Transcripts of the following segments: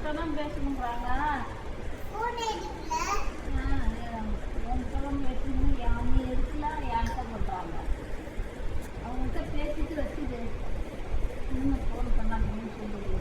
உன்கிட்டலாம் பேசணுங்கிறாங்க. உன்கிட்டலாம் பேசணும், நீ எடுக்கலாம் என்கிட்ட பண்ணுறாங்க. அவங்ககிட்ட பேசிட்டு வச்சுது இன்னும் ஃபோன் பண்ணாங்கன்னு சொல்லுங்க.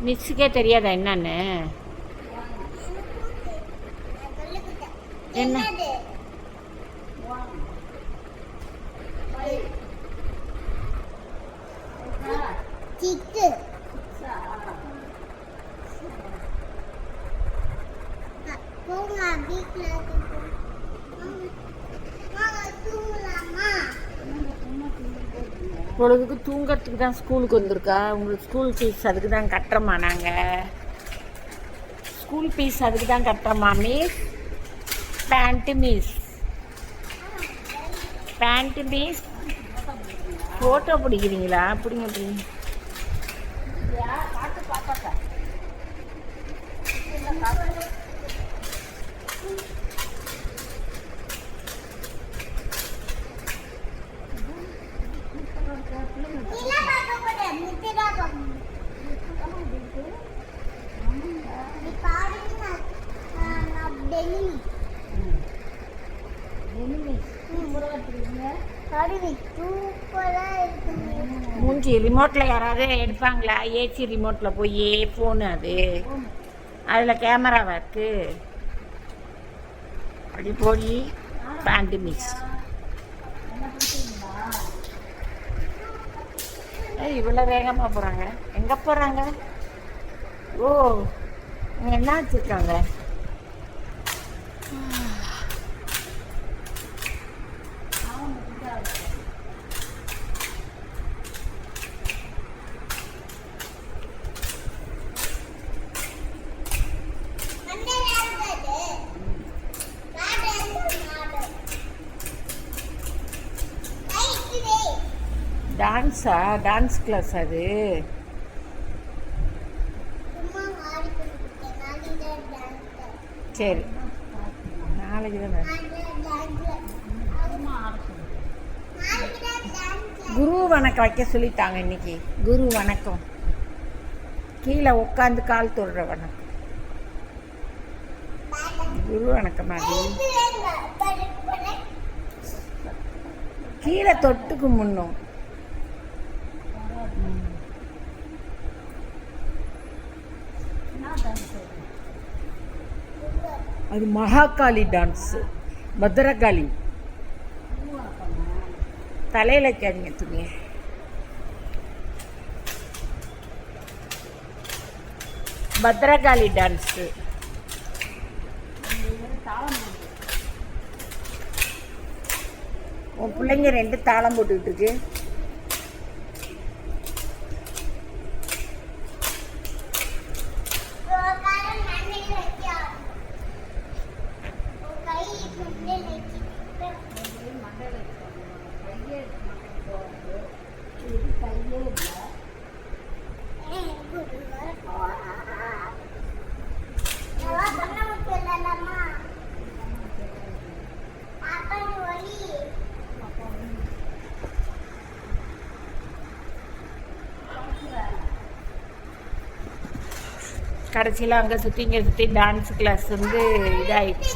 மிஸ்ஸுக்கே தெரியாதா என்னன்னு? என்ன பொழுதுக்கு தூங்கிறதுக்கு தான் ஸ்கூலுக்கு வந்திருக்கா. உங்களுக்கு ஸ்கூல் ஃபீஸ் அதுக்கு தான் கட்டுறோமா நாங்கள். ஸ்கூல் ஃபீஸ் அதுக்கு தான் கட்டுறோமா மிஸ். பேண்ட்டு மிஸ் ஃபோட்டோ பிடிக்கிறீங்களா? பிடிங்க பிடிங்க. மூஞ்சி ரிமோட்டில் யாராவது எடுப்பாங்களா? ஏசி ரிமோட்டில் போய் ஃபோனு அதில் கேமராவா இருக்கு. அப்படி போய் பேண்ட் மிஸ். இவ்வளோ வேகமாக போகிறாங்க. எங்கே போகிறாங்க? ஓ, இங்கே என்ன வச்சுருக்காங்க? டான்ஸா? டான்ஸ் கிளாஸ் அது? சரி, நாளைக்கு தானே. குரு வணக்கம் வைக்க சொல்லிட்டாங்க இன்னைக்கு. குரு வணக்கம் கீழே உட்காந்து கால் தொடுற வணக்கம். குரு வணக்கம் அது கீழே தொட்டுக்கு முன்னும். அது மகாகாளி டான்ஸு, பத்ரகாளி. தலையில் வைக்காதீங்க துணியை. பத்ரகாளி டான்ஸு. உன் பிள்ளைங்க 2 தாளம் போட்டுக்கிட்டு இருக்கு. கடைசியில் அங்கே சுற்றி இங்கே சுற்றி டான்ஸ் கிளாஸ் வந்து இதாகிடுச்சு.